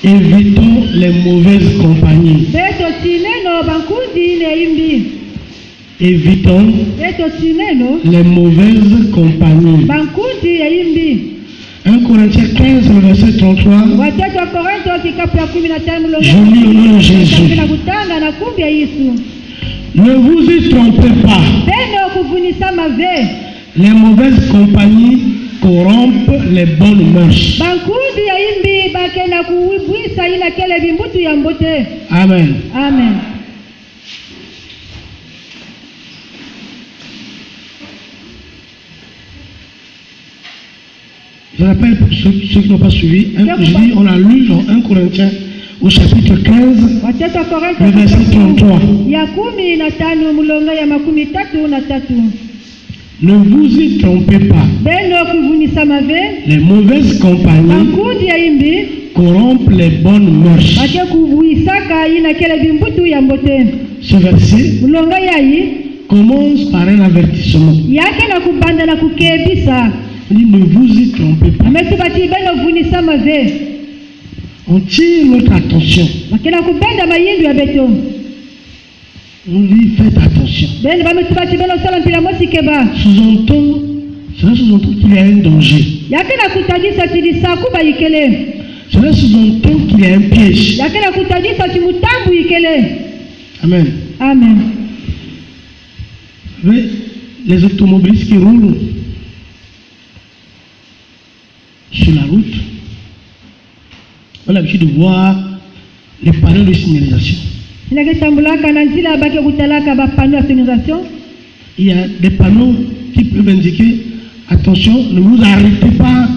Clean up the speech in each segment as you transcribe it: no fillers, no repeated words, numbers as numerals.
Évitons les mauvaises compagnies. Évitons les mauvaises compagnies. 1 Corinthiens 15, le verset 33. Je lis au nom de Jésus. Ne vous y trompez pas. Les mauvaises compagnies corrompent les bonnes mœurs. Amen. Amen. Je rappelle pour ceux qui n'ont pas suivi, on a lu dans 1 Corinthiens au chapitre 15, le verset 33. Ne vous y trompez pas. Les mauvaises compagnies corrompent les bonnes mœurs. Ce verset commence par un avertissement. Il dit, ne vous y trompez pas. On tire notre attention. On dit, faites attention. Cela sous-entend qu'il y a un danger. Cela sous-entend qu'il y a un piège. Amen. Amen. Vous voyez, les automobilistes qui roulent sur la route, on a l'habitude de voir les panneaux de signalisation. Il y a des panneaux qui peuvent indiquer, attention, ne vous arrêtez pas.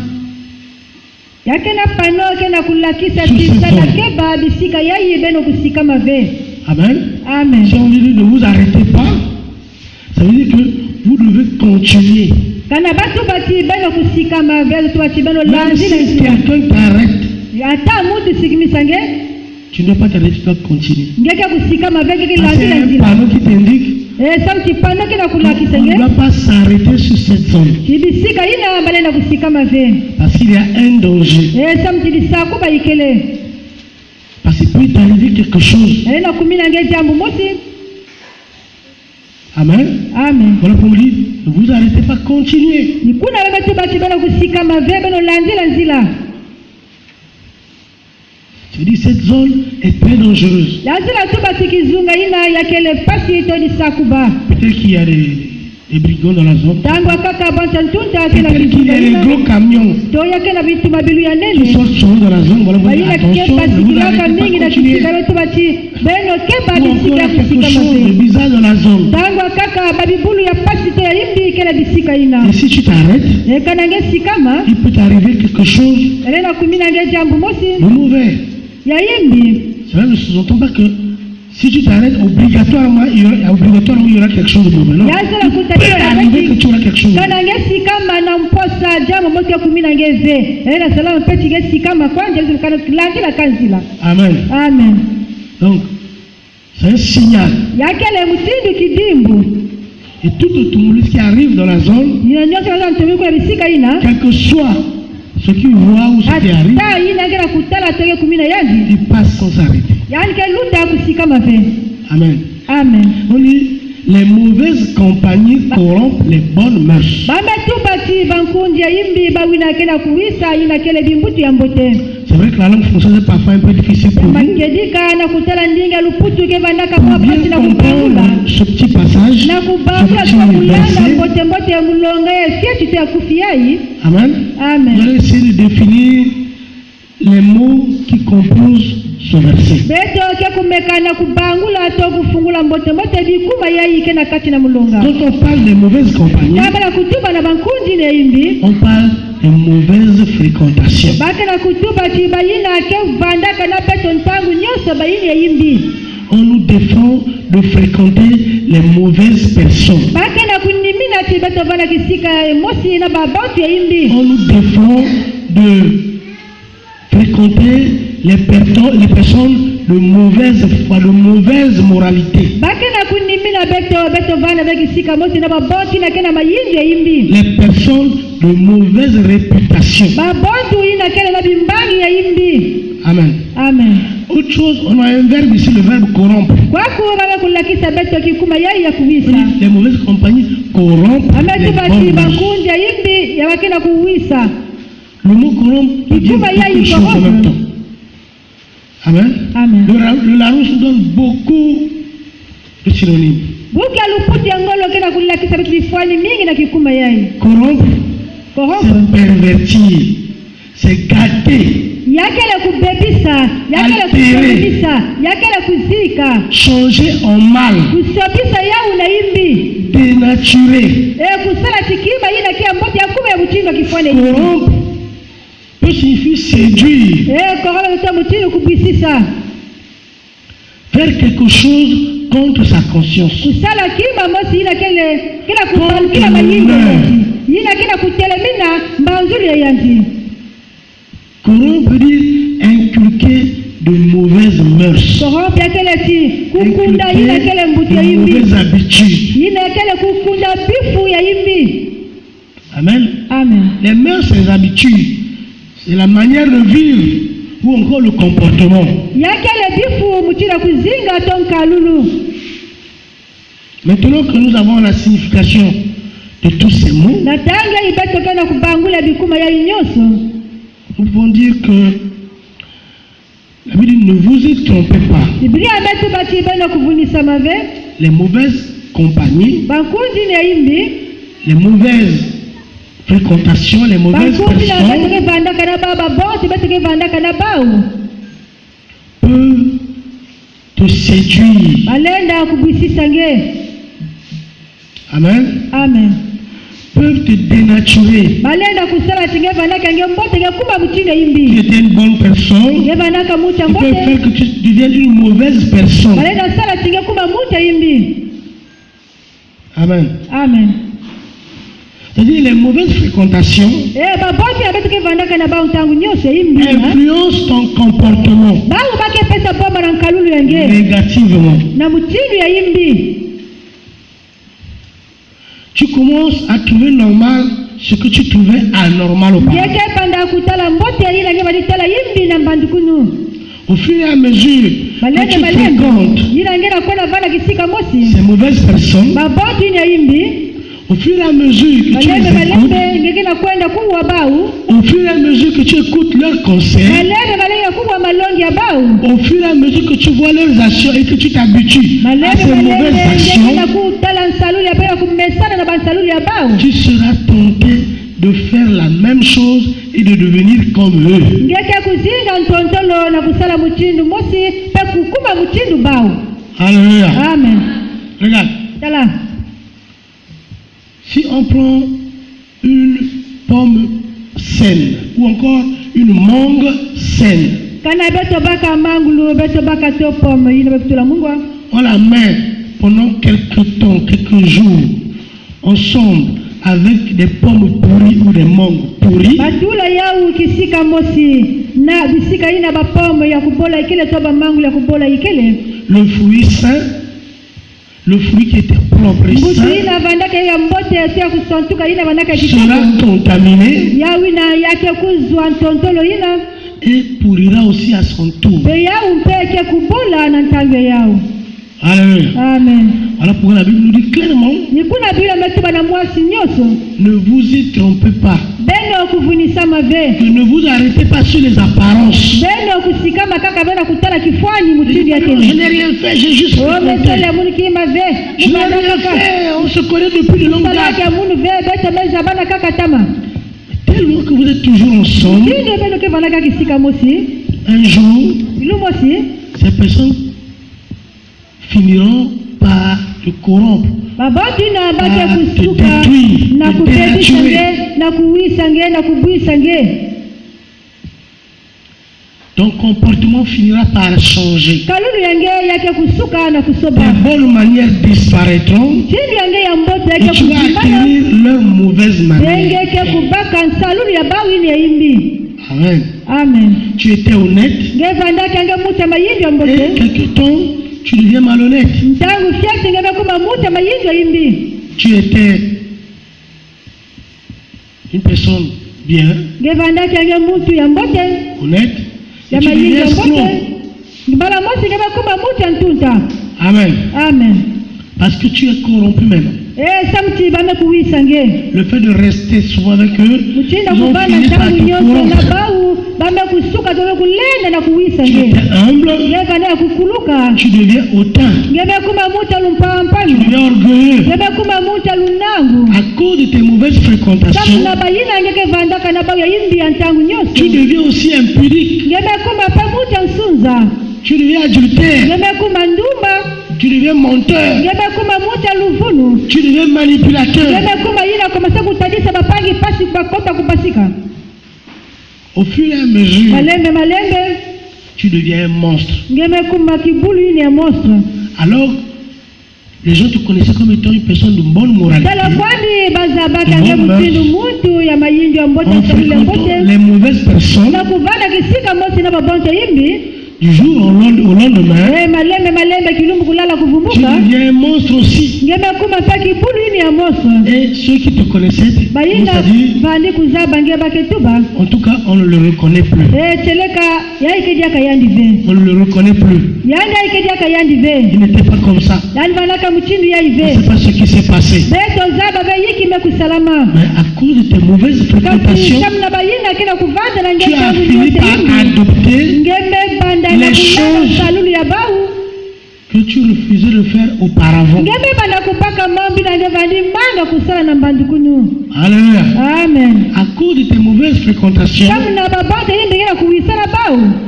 Amen. Amen. Si on dit ne vous arrêtez pas, ça veut dire que vous devez continuer. Même si quelqu'un t'arrête, tu ne dois pas t'arrêter, tu dois continuer. C'est un panneau qui t'indique on ne doit pas s'arrêter sur cette zone. Parce qu'il y a un danger. Parce qu'il peut t'arriver quelque chose. Amen. Amen. Voilà pour me dire, ne vous arrêtez pas, continuez. Je dis, cette zone est très dangereuse. Peut-être qu'il y a des brigands dans la zone. Peut-être qu'il y a des gros camions qui sont dans la zone. Voilà, attention, ne vous arrêtez pas, continuez. Ou encore quelque chose de bizarre dans la zone. Et si tu t'arrêtes, il peut t'arriver quelque chose de mauvais. Cela ne sous-entend pas que si tu t'arrêtes, obligatoirement il y aura quelque chose de mauvais. Non. Il peut arriver que tu auras quelque chose de mauvais. Amen. Amen. Donc, c'est un signal. Et tout automobiliste qui arrive dans la zone, quel que soit ce qu'il voit ou ce qui arrive, il passe sans s'arrêter. Amen. Amen. On dit, les mauvaises compagnies corrompent les bonnes mœurs. C'est vrai que la langue française est parfois un peu difficile pour vous. Pour bien comprendre ce petit passage, ce petit verset, Amen. Amen. Vous allez essayer de définir les mots qui composent ce verset. Quand on parle des mauvaises compagnies, on parle de mauvaises fréquentations. On nous défend de fréquenter les mauvaises personnes. On nous défend de fréquenter les personnes de mauvaise foi, de mauvaise moralité. Les personnes de mauvaise réputation. Amen. Amen. Autre chose, on a un verbe ici, le verbe corrompre. Les mauvaises compagnies corrompent les bonnes mœurs. Le mot corrompre peut dire beaucoup de choses en même temps. Amen. Amen. Le Larousse nous donne beaucoup de synonymes. Corrompre, c'est pervertir, c'est gâter, altérer, changer en mal, dénaturer. Corrompre peut signifier séduire, faire quelque chose contre sa conscience, contre l'honneur. Corrompre veut dire inculquer de mauvaises mœurs, inculquer de mauvaises habitudes. Amen. Amen. Les mœurs, c'est les habitudes, c'est la manière de vivre ou encore le comportement. Maintenant que nous avons la signification de tous ces mots, nous pouvons dire que la Bible dit ne vous y trompez pas. Les mauvaises compagnies, les mauvaises fréquentations, les mauvaises personnes peuvent te séduire. Amen. Amen. Peuvent te dénaturer. Tu étais une bonne personne, ils peuvent faire que tu deviennes une mauvaise personne. Amen. Amen. C'est-à-dire les mauvaises fréquentations influencent ton comportement négativement. Tu commences à trouver normal ce que tu trouvais anormal auparavant. Au fur et à mesure que tu fréquentes ces mauvaises personnes, au fur et à mesure que tu les écoutes, au fur et à mesure que tu écoutes leurs conseils, au fur et à mesure que tu vois leurs actions et que tu t'habitues à ces mauvaises actions, tu seras tenté de faire la même chose et de devenir comme eux. Alléluia. Amen. Regarde. Si on prend une pomme saine ou encore une mangue saine, on la met pendant quelques temps, quelques jours, ensemble avec des pommes pourries ou des mangues pourries, le fruit sain, le fruit qui était propre et sain, sera contaminé et pourrira aussi à son tour. Alléluia. Amen. Voilà pourquoi la Bible nous dit clairement, ne vous y trompez pas. Ne vous arrêtez pas sur les apparences. Je n'ai rien fait, j'ai juste fréquenté. Je n'ai rien fait, on se connaît depuis de longues dates. Tellement que vous êtes toujours ensemble, un jour, ces personnes finiront par te corrompre, par te détruire, te dénaturer. Ton comportement finira par changer. Les bonnes manières disparaîtront et tu vas acquérir leurs mauvaises manières. Amen. Amen. Tu étais honnête et quelque temps tu deviens malhonnête. Tu étais une personne bien, honnête, et tu deviens escroc. Amen. Amen. Parce que tu es corrompu maintenant. Le fait de rester souvent avec eux, ils ont fini par te corrompre. Tu étais humble, tu deviens hautain, tu deviens orgueilleux. À cause de tes mauvaises fréquentations, tu deviens aussi impudique. Tu deviens adultère. Tu deviens menteur. Tu deviens manipulateur. Au fur et à mesure, tu deviens un monstre. Alors, les gens te connaissaient comme étant une personne de bonne moralité. En fréquentant les mauvaises personnes, du jour au lendemain, tu deviens un monstre aussi. Et ceux qui te connaissaient, en tout cas, on ne le reconnaît plus. On ne le reconnaît plus. Il n'était pas comme ça. On ne sait pas ce qui s'est passé. Mais à cause de tes mauvaises fréquentations, tu as fini par adopter les choses que tu refusais de faire auparavant. Alléluia. Amen. À cause de tes mauvaises fréquentations,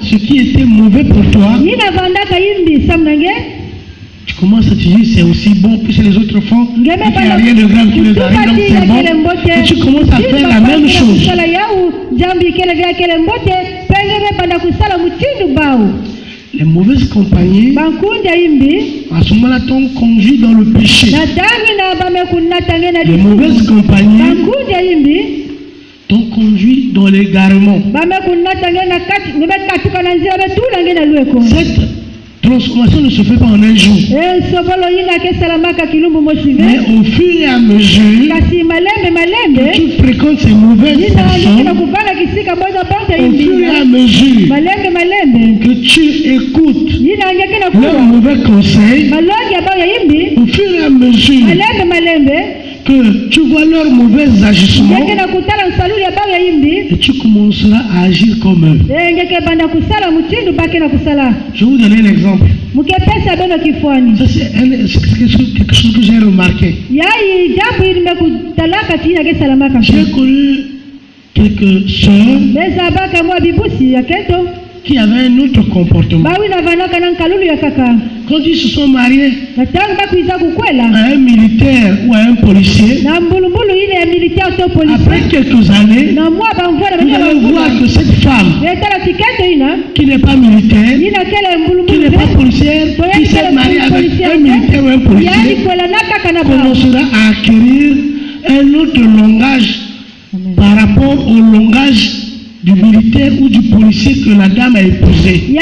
ce qui était mauvais pour toi, tu commences à te dire c'est aussi bon que les autres font, et qu'il n'y a rien de grave qui les arrive, donc c'est bon. Et tu commences à faire la même chose. Les mauvaises compagnies, à ce moment-là, t'ont conduit dans le péché. Les mauvaises compagnies t'ont conduit dans l'égarement. Cette transformation ne se fait pas en un jour. Mais au fur et à mesure que tu fréquentes ces mauvaises personnes, au fur et à mesure que tu écoutes leurs mauvais conseils, au fur et à mesure que tu vois leurs mauvais agissements, et tu commenceras à agir comme eux. Je vais vous donner un exemple. Ça, c'est quelque chose que j'ai remarqué. J'ai connu quelques sœurs qui avaient un autre comportement. Quand ils se sont mariés à un militaire ou à un policier, après quelques années, vous allez voir que cette femme qui n'est pas militaire, qui n'est pas policière, qui s'est mariée avec un militaire ou un policier, commencera à acquérir un autre langage par rapport au langage du militaire ou du policier que la dame a épousé.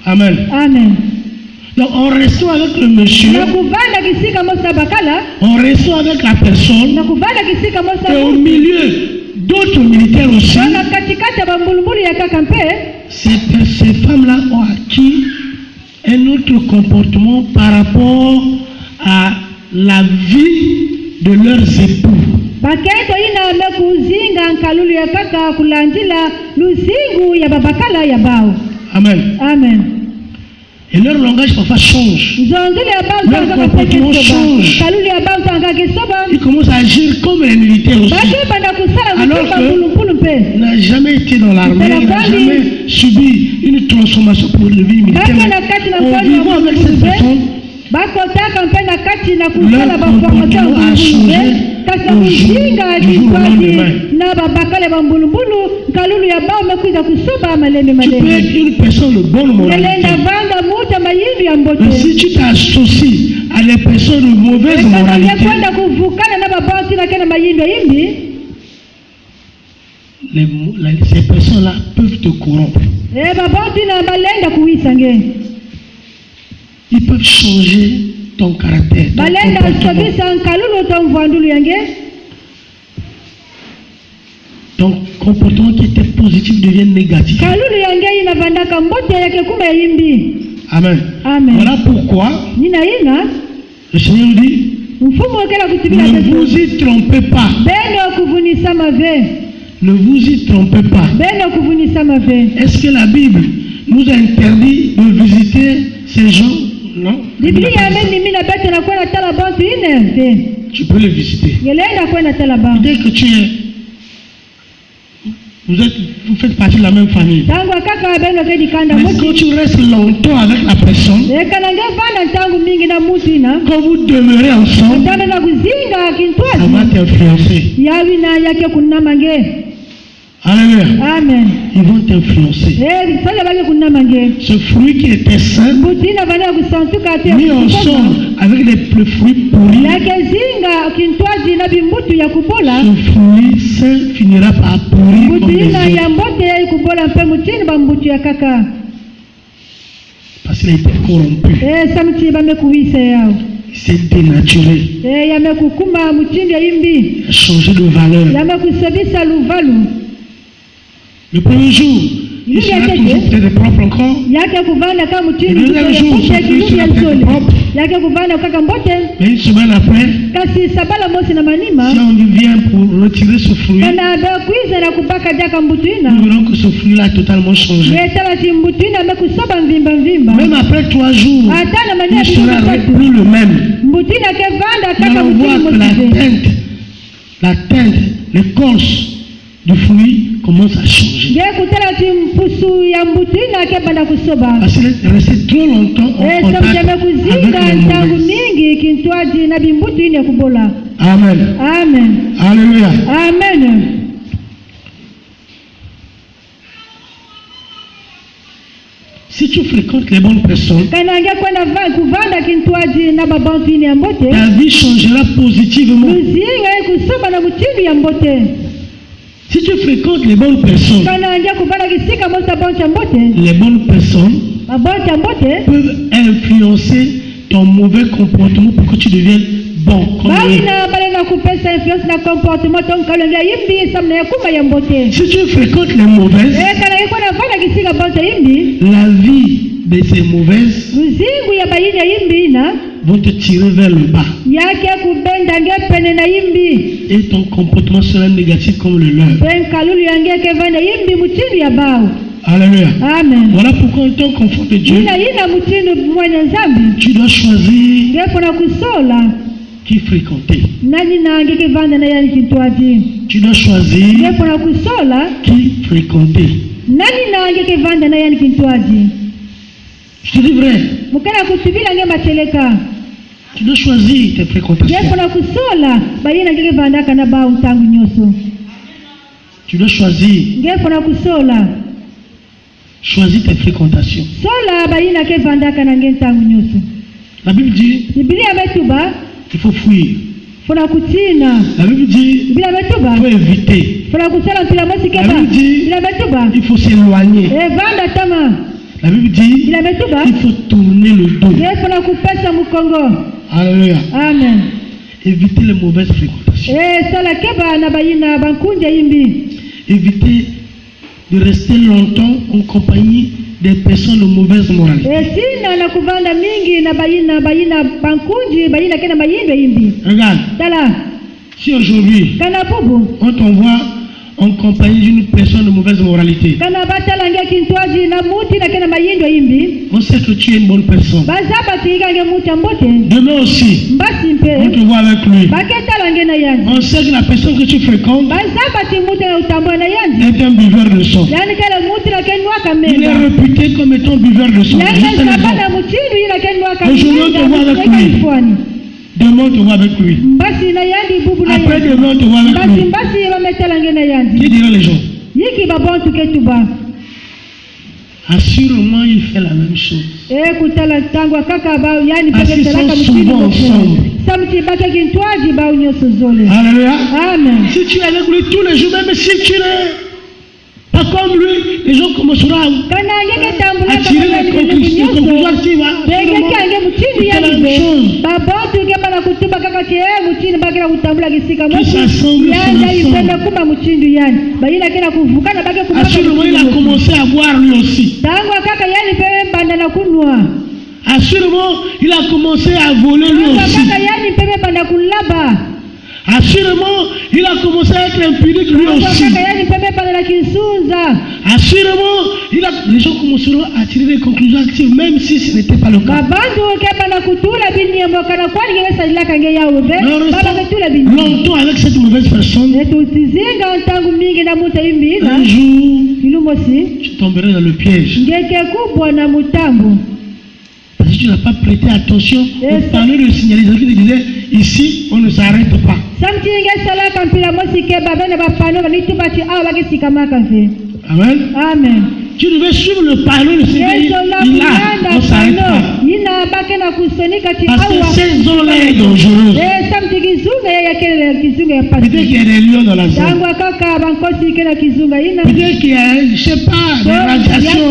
Amen. Amen. Donc en restant avec le monsieur, en restant avec la personne, et au milieu d'autres militaires aussi, ces femmes-là ont acquis un autre comportement par rapport à la vie de leurs époux. Amen. Amen. Et leur langage parfois change. Leur comportement change. Ils commencent à agir comme les militaires aussi. Alors qu'il n'a jamais été dans l'armée, il n'a jamais subi une transformation pour devenir militaire. En vivant avec cette personne, leur comportement a changé au jour du lendemain. Tu peux être une personne de bonne moralité. Mais si tu t'associes à des personnes de mauvaise moralité, ces personnes-là peuvent te corrompre. Ils peuvent changer ton caractère, ton comportement. ton comportement qui était positif devient négatif. Amen. Amen. Voilà pourquoi le Seigneur nous dit, ne vous y trompez pas. Ne vous y trompez pas. Est-ce que la Bible nous a interdit de visiter ces gens? Non. Tu peux les visiter. Dès que tu es, vous faites partie de la même famille. Mais quand tu restes longtemps avec la personne, quand vous demeurez ensemble, ça va t'influencer. Alléluia. Amen. Ils vont t'influencer. Ce fruit qui était sain, mis ensemble avec les fruits pourris, ce fruit sain finira par pourrir comme les autres. Parce qu'il a été corrompu. Il s'est dénaturé. Il a changé de valeur. Le premier jour, il sera toujours peut-être propre encore. Le deuxième jour, il sera peut-être propre. Mais une semaine après, si on vient pour retirer ce fruit, nous verrons que ce fruit-là a totalement changé. Même après 3 jours, il ne sera plus le même. On voit que la teinte, l'écorce du fruit commence à changer. Parce qu'il est resté trop longtemps en contact avec les mauvaises. Amen. Amen. Alléluia. Amen. Si tu fréquentes les bonnes personnes, ta vie changera positivement. Si tu fréquentes les bonnes personnes, les bonnes personnes peuvent influencer ton mauvais comportement pour que tu deviennes bon comme eux. Si tu fréquentes les mauvaises, la vie de ces mauvaises vont te tirer vers le bas. Et ton comportement sera négatif comme le leur. Alléluia. Amen. Voilà pourquoi en tant qu'enfant de Dieu, tu dois choisir qui fréquenter. Tu dois choisir qui fréquenter. Je te dis vrai. Tu dois choisir tes fréquentations. Tu dois choisir. Choisis tes fréquentations. La Bible dit qu'il faut fuir. La Bible dit qu'il faut éviter. La Bible dit qu'il faut s'éloigner. La Bible dit qu'il faut tourner le dos. Alléluia. Amen. Éviter les mauvaises fréquentations. Éviter de rester longtemps en compagnie des personnes de mauvaise moralité. Regarde. Si aujourd'hui on t'envoie en compagnie d'une personne de mauvaise moralité, on sait que tu es une bonne personne. Demain aussi, on te voit avec lui. On sait que la personne que tu fréquentes est un buveur de sang. Il est réputé comme étant buveur de sang. Aujourd'hui, on te voit avec lui. Demain, on te voit avec lui. Après demain, on te voit avec lui. Qui dira les gens? Assurément, il fait la même chose. Parce qu'ils sont souvent ensemble. Alléluia. Amen. Si tu es avec lui tous les jours, même si tu n'es pas comme lui, les gens commenceront à tirer les conclusions actives. C'est la même chose. Qui s'assemblent assurément, il a commencé à boire lui aussi. Assurément, il a commencé à voler lui aussi. Assurément, il a commencé à être impunique lui aussi. Assurément, les gens commenceront à tirer des conclusions actives, même si ce n'était pas le cas. Longtemps avec cette mauvaise personne, un jour, tu tomberais dans le piège. Parce que tu n'as pas prêté attention au panneau de signalisation qui te disait ici, on ne s'arrête pas. Amen. Amen. Tu devais suivre le panneau de signalisation. On ne s'arrête pas. Parce que cette zone-là est dangereuse. Peut-être qu'il y a des lions dans la zone. Peut-être qu'il y a, je ne sais pas, des radiations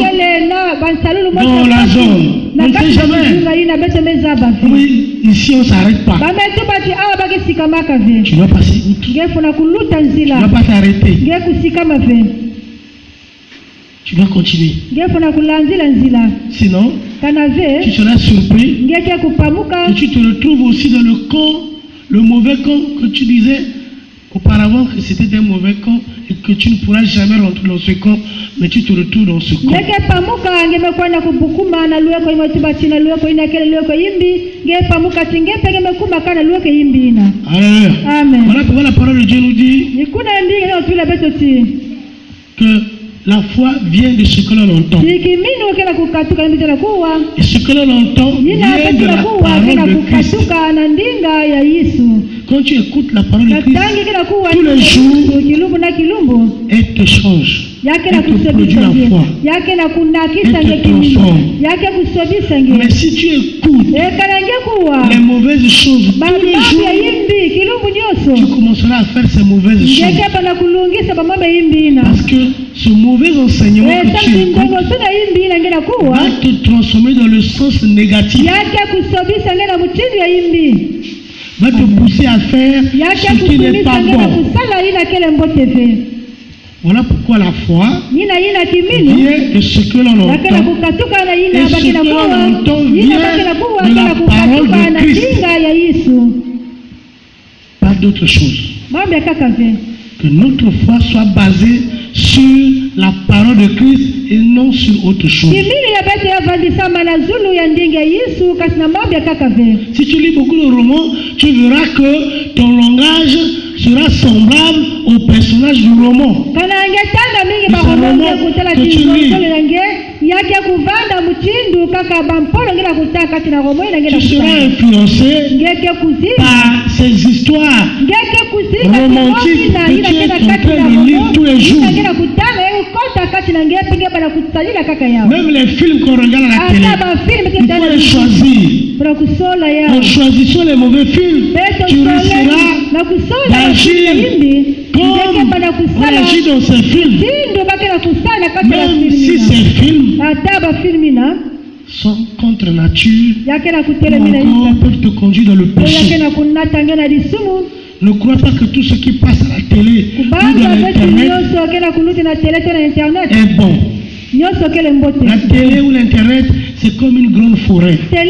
dans la zone. On ne sait jamais. Oui, ici on ne s'arrête pas. Tu dois passer outre. Tu ne dois pas t'arrêter. Tu dois continuer. Sinon, tu seras surpris et tu te retrouves aussi dans le mauvais camp que tu disais auparavant que c'était un mauvais camp et que tu ne pourras jamais rentrer dans ce camp, mais tu te retrouves dans ce camp. Alléluia. Voilà pourquoi la parole de Dieu nous dit que la foi vient de ce que l'on entend. Et ce que l'on entend vient de la parole de Christ. Quand tu écoutes la parole de Christ tous les jours, elle te change. Elle te produit la foi. Elle te transforme. Mais si tu écoutes les mauvaises choses tous les jours, tu commenceras à faire ces mauvaises choses. Parce que ce mauvais enseignement que tu écoutes va te transformer dans le sens négatif. Va te pousser à faire ce qui n'est pas bon. Voilà pourquoi la foi vient de ce que l'on entend. Et ce que l'on entend vient de la parole de Christ. Pas d'autre chose. Que notre foi soit basée sur la parole de Christ et non sur autre chose. Si tu lis beaucoup de romans, tu verras que ton langage sera semblable au personnage du roman. Que tu lis. Tu seras influencé par ces histoires romantiques que tu es en train de lire tous les jours. Même les films qu'on regarde à la télé, il faut les choisir. En choisissant les mauvais films, tu risqueras d'agir comme on agit dans ces films. Même si ces films sont contre nature, ou encore peuvent te conduire dans le péché. Ne crois pas que tout ce qui passe à la télé ou dans l'internet est bon. La télé ou l'internet, c'est comme une grande forêt. C'est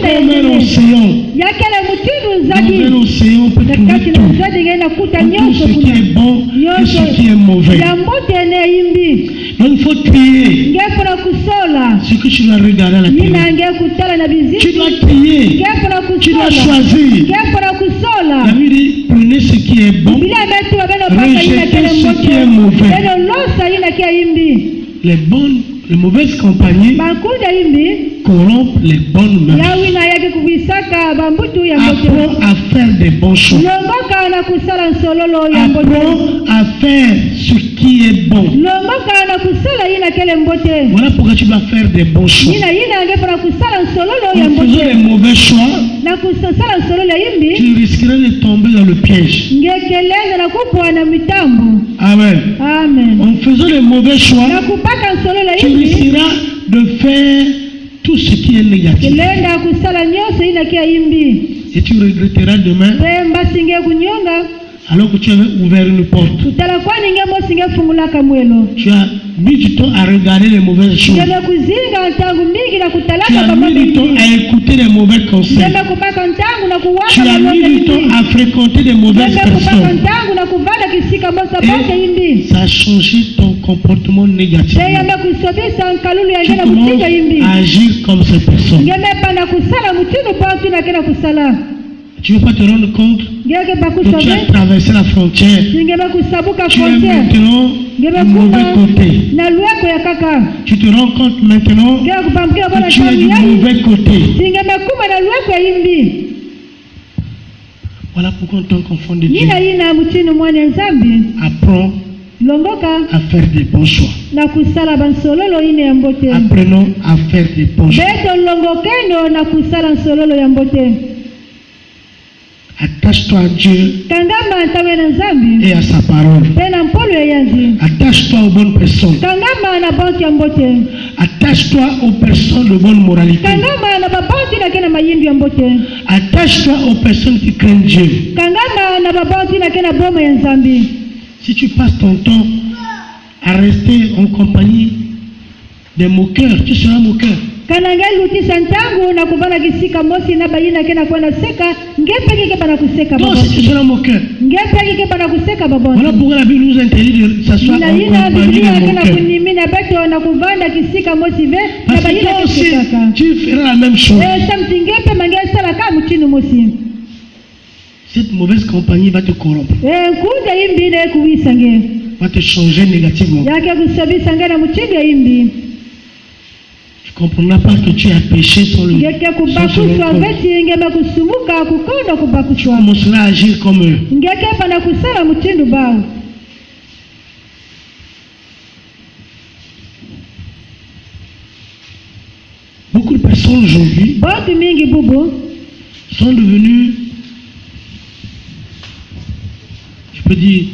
comme un océan. Dans un océan, on peut trouver tout ce qui est bon et ce qui est mauvais. Donc il faut trier ce que tu dois regarder à la télé. Tu dois trier. Tu dois choisir. La Bible dit, prenez ce qui est bon, rejetez ce qui est mauvais. Les mauvaises compagnies corrompre les bonnes mœurs. Apprends à faire des bons choix. Apprends à faire ce qui est bon. Voilà pourquoi tu dois faire des bons choix. En faisant les mauvais choix, tu risquerais de tomber dans le piège. Amen. En faisant les mauvais choix, tu risqueras de faire tout ce qui est négatif. Et tu regretteras demain alors que tu avais ouvert une porte. Tu as mis du temps à regarder les mauvaises choses. Tu as mis du temps à écouter les mauvais conseils. Tu as mis du temps à fréquenter des mauvaises personnes. Et ça a changé ton comportement négatif. Tu commences à agir comme ces personnes. Tu ne veux pas te rendre compte que tu as traversé la frontière. Tu es maintenant du mauvais côté. Tu te rends compte maintenant que tu es du mauvais côté. Voilà pourquoi en tant qu'enfant de Dieu, apprends à faire des bons choix. Apprenons à faire des bons choix. Attache-toi à Dieu et à sa parole. Attache-toi aux bonnes personnes. Attache-toi aux personnes de bonne moralité. Attache-toi aux personnes qui craignent Dieu. Si tu passes ton temps à rester en compagnie des moqueurs, tu seras moqueur. Donc si tu seras moqueur, voilà pourquoi la Bible nous interdit de s'asseoir en compagnie des moqueurs. Parce que toi aussi, tu feras la même chose. Cette mauvaise compagnie va te corrompre, va te changer négativement. Tu ne comprendras pas que tu as péché sans le tu commenceras à agir comme eux. Beaucoup de personnes aujourd'hui sont devenues, je peux dire,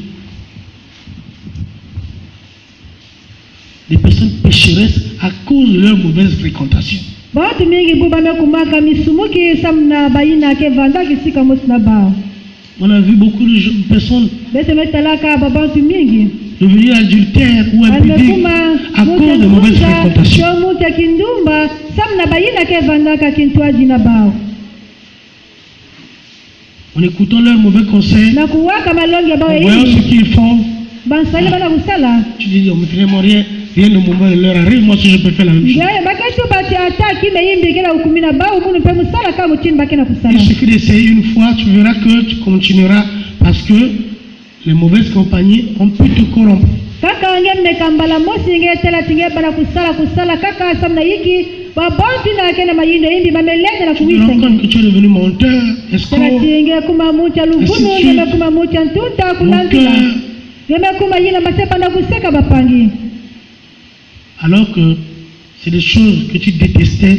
des personnes pécheresses à cause de leur mauvaise fréquentation. On a vu beaucoup de personnes devenir adultères ou impudiques à cause de mauvaise fréquentation. En écoutant leurs mauvais conseils, en voyant ce qu'ils font, tu dis, on ne me fait rien. Rien de moment leur arrive, moi si je peux faire la même chose. Il suffit d'essayer une fois, tu verras que tu continueras parce que les mauvaises compagnies ont pu te corrompre. Tu te rends compte que tu es devenu menteur, escroc, alors que c'est des choses que tu détestais.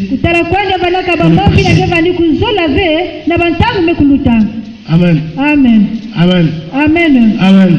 Amen. Amen. Amen. Amen. Amen.